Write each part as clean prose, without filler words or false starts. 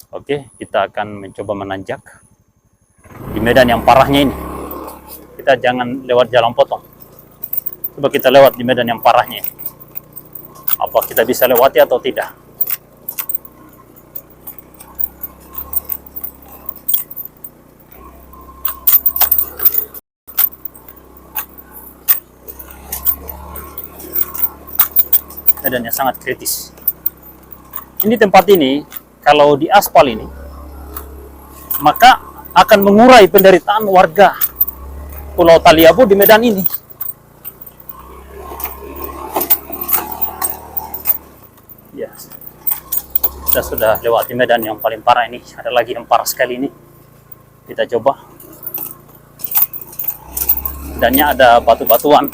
Oke, kita akan mencoba menanjak di medan yang parahnya ini. Kita jangan lewat jalan potong. Coba kita lewat di medan yang parahnya. Apa kita bisa lewati atau tidak? Medannya sangat kritis. Ini tempat ini, kalau di aspal ini, maka akan mengurai penderitaan warga Pulau Taliabu di medan ini. Ya, kita sudah lewati medan yang paling parah ini. Ada lagi yang parah sekali ini. Kita coba. Medannya ada batu-batuan.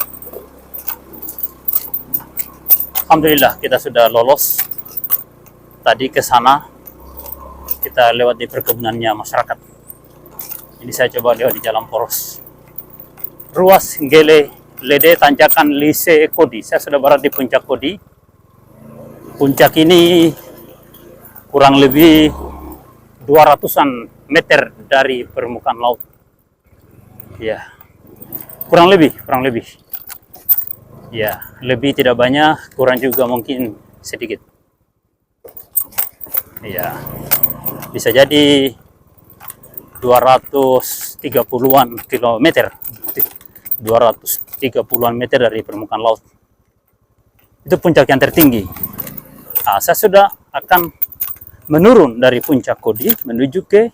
Alhamdulillah kita sudah lolos. Tadi ke sana kita lewat di perkebunannya masyarakat. Ini saya coba lewat di jalan poros. Ruas Gele Lede tanjakan Lise Kodi. Saya sudah berada di puncak Kodi. Puncak ini kurang lebih 200-an meter dari permukaan laut. Ya. Kurang lebih. Ya, lebih tidak banyak, kurang juga mungkin sedikit. Ya, bisa jadi 230-an kilometer, 230-an meter dari permukaan laut. Itu puncak yang tertinggi. Nah, saya sudah akan menurun dari puncak Kodi menuju ke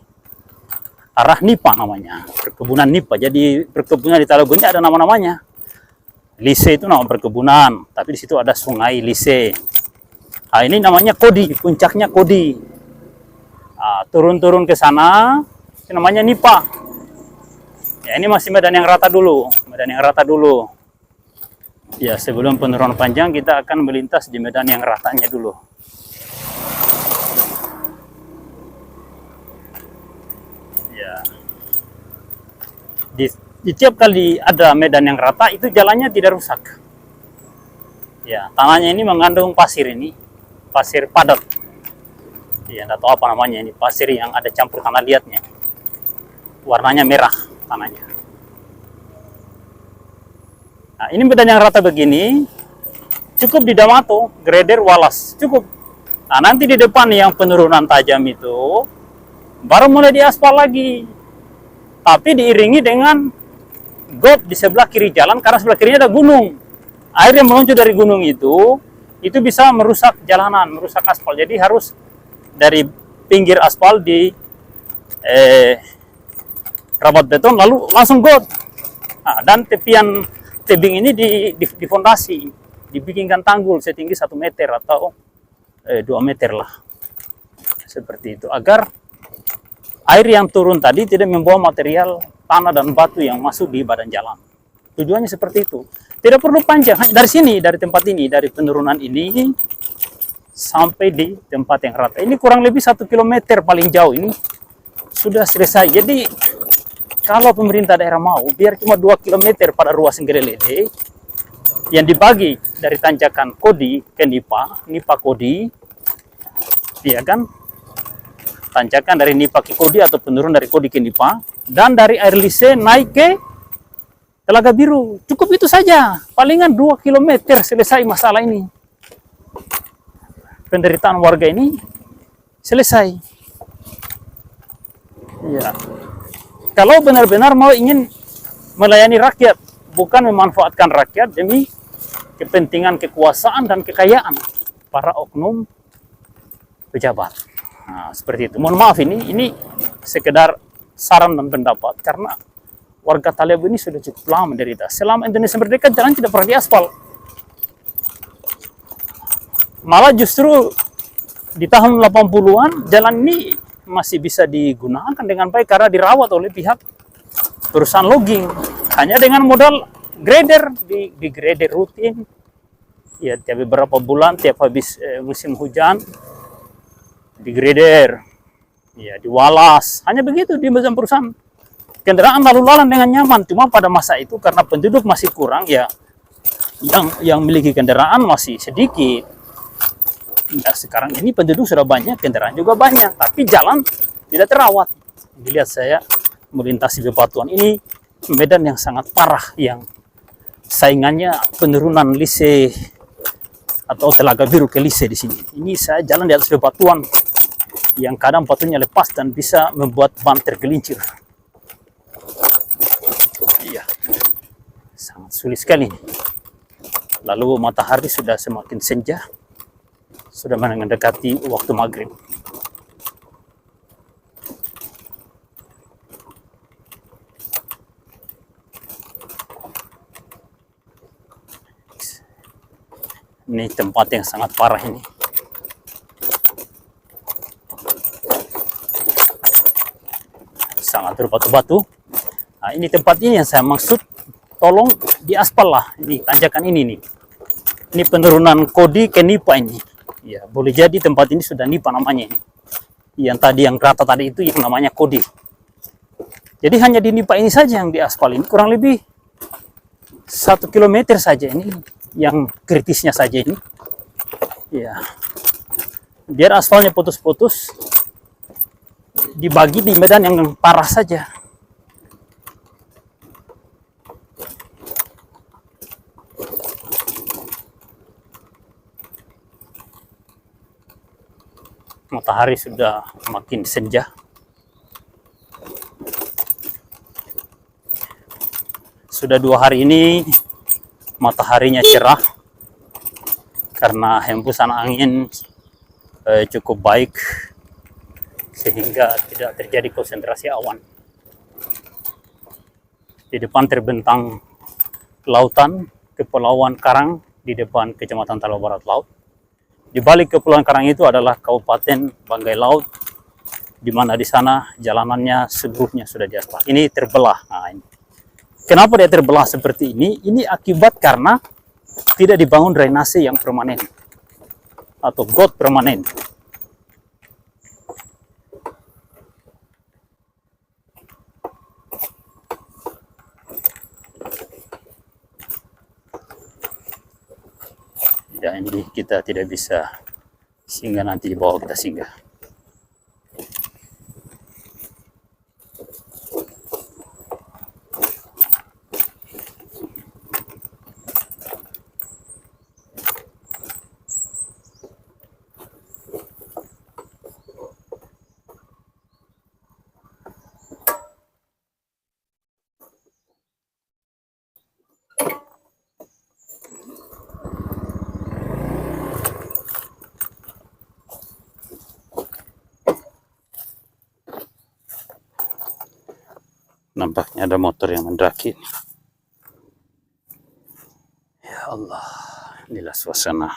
arah Nipa namanya, perkebunan Nipa. Jadi perkebunan di Taliabu ini ada nama-namanya. Lise itu nama perkebunan, tapi di situ ada sungai Lise. Nah, ini namanya Kodi, puncaknya Kodi. Nah, turun-turun ke sana, itu namanya Nipa. Ya, ini masih medan yang rata dulu, Ya, sebelum penurunan panjang kita akan melintas di medan yang ratanya dulu. Ya. Di tiap kali ada medan yang rata itu jalannya tidak rusak. Ya, tanahnya ini mengandung pasir ini, pasir padat. Ya, tidak tahu apa namanya ini, pasir yang ada campur tanah liatnya. Warnanya merah tanahnya. Nah, ini medan yang rata begini cukup di Damato, Greder, Walas, cukup. Nah, nanti di depan yang penurunan tajam itu baru mulai diaspal lagi. Tapi diiringi dengan got di sebelah kiri jalan, karena sebelah kirinya ada gunung. Air yang meluncur dari gunung itu bisa merusak jalanan, merusak aspal. Jadi harus dari pinggir aspal di rabat beton, lalu langsung got. Nah, dan tepian tebing ini di fondasi, dibikinkan tanggul setinggi 1 meter atau 2 meter lah. Seperti itu, agar air yang turun tadi tidak membawa material tanah dan batu yang masuk di badan jalan. Tujuannya seperti itu. Tidak perlu panjang, dari sini, dari tempat ini, dari penurunan ini sampai di tempat yang rata. Ini kurang lebih 1 kilometer paling jauh ini sudah selesai. Jadi kalau pemerintah daerah mau, biar cuma 2 kilometer pada ruas Ngelelede yang dibagi dari tanjakan Kodi ke Nipa, Nipa Kodi, ya kan? Tanjakan dari Nipa ke Kodi atau penurun dari Kodi ke Nipa, dan dari air Lise naik ke Telaga Biru. Cukup itu saja, palingan 2 kilometer selesai masalah ini. Penderitaan warga ini selesai. Ya. Kalau benar-benar mau ingin melayani rakyat, bukan memanfaatkan rakyat demi kepentingan kekuasaan dan kekayaan para oknum pejabat. Nah, seperti itu. Mohon maaf, ini sekedar saran dan pendapat, karena warga Taliabu ini sudah cukup lama menderita. Selama Indonesia merdeka, jalan tidak pernah diaspal. Malah justru di tahun 80-an, jalan ini masih bisa digunakan dengan baik karena dirawat oleh pihak perusahaan logging. Hanya dengan modal grader, di grader rutin. Ya, tiap beberapa bulan, tiap habis musim hujan, di grader. Ya, diwalas. Hanya begitu di perusahaan. Kendaraan lalu lalang dengan nyaman. Cuma pada masa itu karena penduduk masih kurang, ya yang memiliki kendaraan masih sedikit. Ya, sekarang ini penduduk sudah banyak, kendaraan juga banyak, tapi jalan tidak terawat. Dilihat saya melintasi bebatuan ini, medan yang sangat parah, yang saingannya penurunan lise atau telaga biru ke lise di sini. Ini saya jalan di atas bebatuan yang kadang batunya lepas dan bisa membuat ban tergelincir. Iya, sangat sulit sekali. Lalu matahari sudah semakin senja, sudah mendekati waktu maghrib. Ini tempat yang sangat parah ini. Sangat berbatu-batu. Nah, ini tempat ini yang saya maksud, tolong diaspal lah. Ini tanjakan ini nih. Ini penurunan Kodi ke Nipa ini. Ya, boleh jadi tempat ini sudah Nipa namanya ini. Yang tadi yang rata tadi itu yang namanya Kodi. Jadi hanya di Nipa ini saja yang diaspal ini, kurang lebih 1 kilometer saja ini. Yang kritisnya saja ini, ya, biar aspalnya putus-putus, dibagi di medan yang parah saja. Matahari sudah makin senja. Sudah 2 hari ini mataharinya cerah karena hembusan angin cukup baik sehingga tidak terjadi konsentrasi awan. Di depan terbentang lautan Kepulauan Karang di depan Kecamatan Talaut Barat Laut. Di balik Kepulauan Karang itu adalah Kabupaten Banggai Laut, di mana di sana jalanannya seluruhnya sudah diaspal. Ini terbelah. Nah, ini. Kenapa dia terbelah seperti ini? Ini akibat karena tidak dibangun drainase yang permanen atau got permanen. Ya, ini kita tidak bisa singgah, nanti di bawah kita singgah. Nampaknya ada motor yang mendaki. Ya Allah, inilah suasana